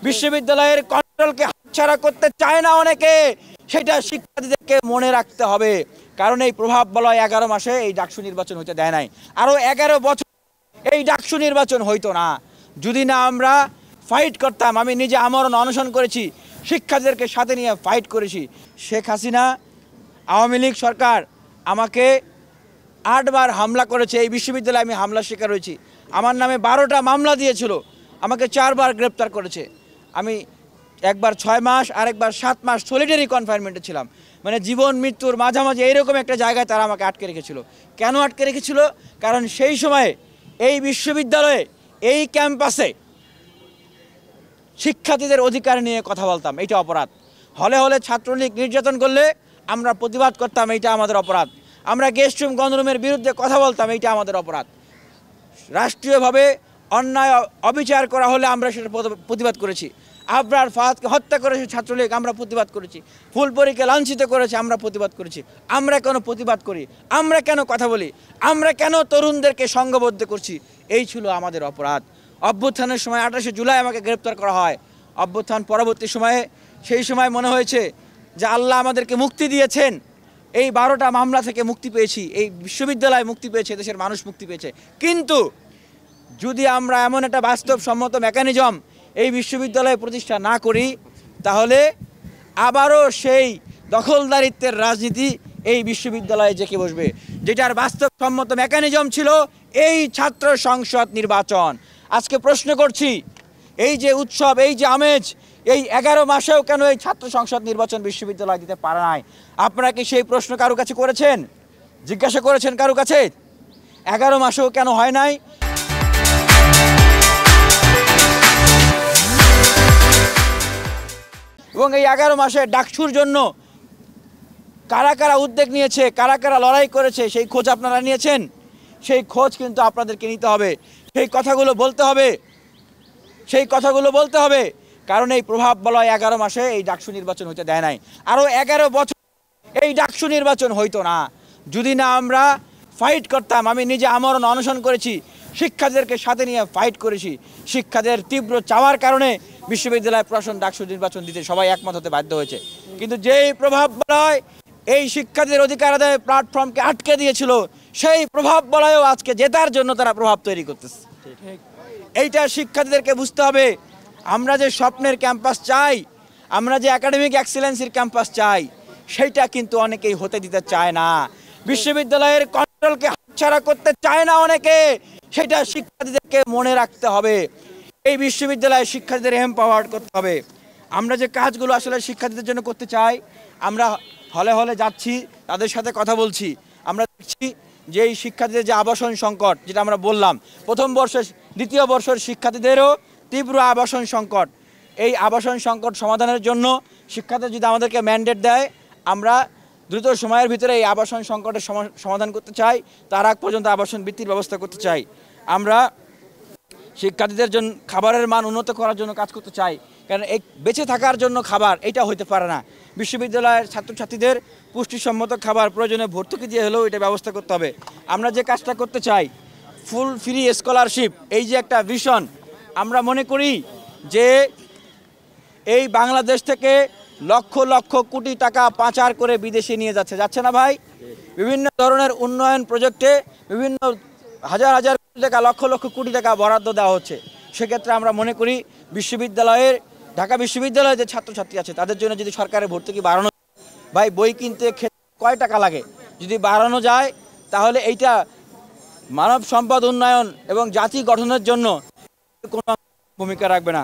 বিশ্ববিদ্যালয়ের কন্ট্রোলকে হাতছাড়া করতে চায় না অনেকে, সেটা শিক্ষার্থীদেরকে মনে রাখতে হবে। কারণ এই প্রভাব বলয় 11 মাসে এই ডাকসু নির্বাচন হইতে দেয় নাই, আরো 11 বছর এই ডাকসু নির্বাচন হইতো না যদি না আমরা ফাইট করতাম। আমি নিজে আমরণ অনশন করেছি, শিক্ষার্থীদেরকে সাথে নিয়ে ফাইট করেছি। শেখ হাসিনা আওয়ামী লীগ সরকার আমাকে 8 বার হামলা করেছে, এই বিশ্ববিদ্যালয়ে আমি হামলার শিকার হয়েছি। আমার নামে 12টা মামলা দিয়েছিল, আমাকে 4 বার গ্রেপ্তার করেছে। আমি একবার 6 মাস আর একবার 7 মাস সলিটারি কনফাইনমেন্টে ছিলাম, মানে জীবন মৃত্যুর মাঝামাঝি এইরকম একটা জায়গায় তারা আমাকে আটকে রেখেছিল। কেন আটকে রেখেছিল? কারণ সেই সময়ে এই বিশ্ববিদ্যালয়ে এই ক্যাম্পাসে শিক্ষার্থীদের অধিকার নিয়ে কথা বলতাম, এইটা অপরাধ। হলে হলে ছাত্রলীগ নির্যাতন করলে আমরা প্রতিবাদ করতাম, এইটা আমাদের অপরাধ। আমরা গেস্ট রুম গণরুমের বিরুদ্ধে কথা বলতাম, এইটা আমাদের অপরাধ। রাষ্ট্রীয়ভাবে অন্যায় অবিচার করা হলে আমরা সেটা প্রতিবাদ করেছি। আবরার ফাহাদকে হত্যা করেছে ছাত্রলীগ, আমরা প্রতিবাদ করেছি। ফুলপরীকে লাঞ্ছিত করেছে, আমরা প্রতিবাদ করেছি। আমরা কেন প্রতিবাদ করি? আমরা কেন কথা বলি? আমরা কেন তরুণদেরকে সংঘবদ্ধ করছি? এই ছিল আমাদের অপরাধ। অভ্যুত্থানের সময় 28শে জুলাই আমাকে গ্রেপ্তার করা হয়। অভ্যুত্থান পরবর্তী সময়ে সেই সময় মনে হয়েছে যে আল্লাহ আমাদেরকে মুক্তি দিয়েছেন, এই 12টা মামলা থেকে মুক্তি পেয়েছি, এই বিশ্ববিদ্যালয় মুক্তি পেয়েছে, দেশের মানুষ মুক্তি পেয়েছে। কিন্তু যদি আমরা এমন একটা বাস্তবসম্মত মেকানিজম এই বিশ্ববিদ্যালয়ে প্রতিষ্ঠা না করি, তাহলে আবারও সেই দখলদারিত্বের রাজনীতি এই বিশ্ববিদ্যালয়ে জেঁকে বসবে, যেটার বাস্তবসম্মত মেকানিজম ছিল এই ছাত্র সংসদ নির্বাচন। আজকে প্রশ্ন করছি, এই যে উৎসব, এই যে আমেজ, এই 11 মাসেও কেন এই ছাত্র সংসদ নির্বাচন বিশ্ববিদ্যালয় দিতে পারে নাই? আপনারা কি সেই প্রশ্ন কারো কাছে করেছেন? জিজ্ঞাসা করেছেন কারো কাছে? 11 মাসেও কেন হয় নাই? এবং এই 11 মাসে ডাকসুর জন্য কারা কারা উদ্যোগ নিয়েছে, কারা কারা লড়াই করেছে, সেই খোঁজ আপনারা নিয়েছেন? সেই খোঁজ কিন্তু আপনাদেরকে নিতে হবে, সেই কথাগুলো বলতে হবে, সেই কথাগুলো বলতে হবে। কারণ এই প্রভাব বলয় 11 মাসে এই ডাকসু নির্বাচন হইতে দেয় নাই, আরও 11 বছর এই ডাকসু নির্বাচন হইতো না যদি না আমরা ফাইট করতাম। আমি নিজে আমরণ অনশন করেছি, শিক্ষার্থীদেরকে সাথে নিয়ে ফাইট করেছি। শিক্ষার্থীদের তীব্র চাওয়ার কারণে বিশ্ববিদ্যালয় প্রশাসন ডাকসু নির্বাচন দিতে সবাই একমত হতে বাধ্য হয়েছে। কিন্তু যেই প্রভাব বলয় এই শিক্ষার্থীদের অধিকার আদায় প্ল্যাটফর্মকে আটকে দিয়েছিল, সেই প্রভাব বলয়ও আজকে জেতার জন্য তারা প্রভাব তৈরি করতেছে। এইটা শিক্ষার্থীদেরকে বুঝতে হবে। আমরা যে স্বপ্নের ক্যাম্পাস চাই, আমরা যে একাডেমিক এক্সেলেন্সির ক্যাম্পাস চাই, সেইটা কিন্তু অনেকেই হতে দিতে চায় না। বিশ্ববিদ্যালয়ের কন্ট্রোলকে হাতছাড়া করতে চায় না অনেকে, সেটা শিক্ষার্থীদেরকে মনে রাখতে হবে। এই বিশ্ববিদ্যালয়ে শিক্ষার্থীদের এম্পাওয়ার্ড করতে হবে। আমরা যে কাজগুলো আসলে শিক্ষার্থীদের জন্য করতে চাই, আমরা হলে হলে যাচ্ছি, তাদের সাথে কথা বলছি, আমরা দেখছি যে এই শিক্ষার্থীদের যে আবাসন সংকট, যেটা আমরা বললাম, প্রথম বর্ষের দ্বিতীয় বর্ষের শিক্ষার্থীদেরও তীব্র আবাসন সংকট। এই আবাসন সংকট সমাধানের জন্য শিক্ষার্থী যদি আমাদেরকে ম্যান্ডেট দেয়, আমরা দ্রুত সময়ের ভিতরে এই আবাসন সংকটের সমাধান করতে চাই, তার আগ পর্যন্ত আবাসন বৃত্তির ব্যবস্থা করতে চাই। আমরা শিক্ষার্থীদের জন্য খাবারের মান উন্নত করার জন্য কাজ করতে চাই, কারণ এই বেঁচে থাকার জন্য খাবার এটা হইতে পারে না। বিশ্ববিদ্যালয়ের ছাত্রছাত্রীদের পুষ্টিসম্মত খাবার প্রয়োজনে ভর্তুকি দিয়ে হলেও এটা ব্যবস্থা করতে হবে। আমরা যে কাজটা করতে চাই, ফুল ফ্রি স্কলারশিপ, এই যে একটা ভিশন, আমরা মনে করি যে এই বাংলাদেশ থেকে লক্ষ লক্ষ কোটি টাকা পাচার করে বিদেশে নিয়ে যাচ্ছে না ভাই? বিভিন্ন ধরনের উন্নয়ন প্রজেক্টে বিভিন্ন হাজার হাজার কোটি টাকা, লক্ষ লক্ষ কোটি টাকা বরাদ্দ দেওয়া হচ্ছে। সেক্ষেত্রে আমরা মনে করি বিশ্ববিদ্যালয়ের, ঢাকা বিশ্ববিদ্যালয়ে যে ছাত্রছাত্রী আছে তাদের জন্য যদি সরকারের ভর্তুকি বাড়ানো, ভাই বই কিনতে কয় টাকা লাগে, যদি বাড়ানো যায় তাহলে এইটা মানব সম্পদ উন্নয়ন এবং জাতি গঠনের জন্য কোনো ভূমিকা রাখবে না।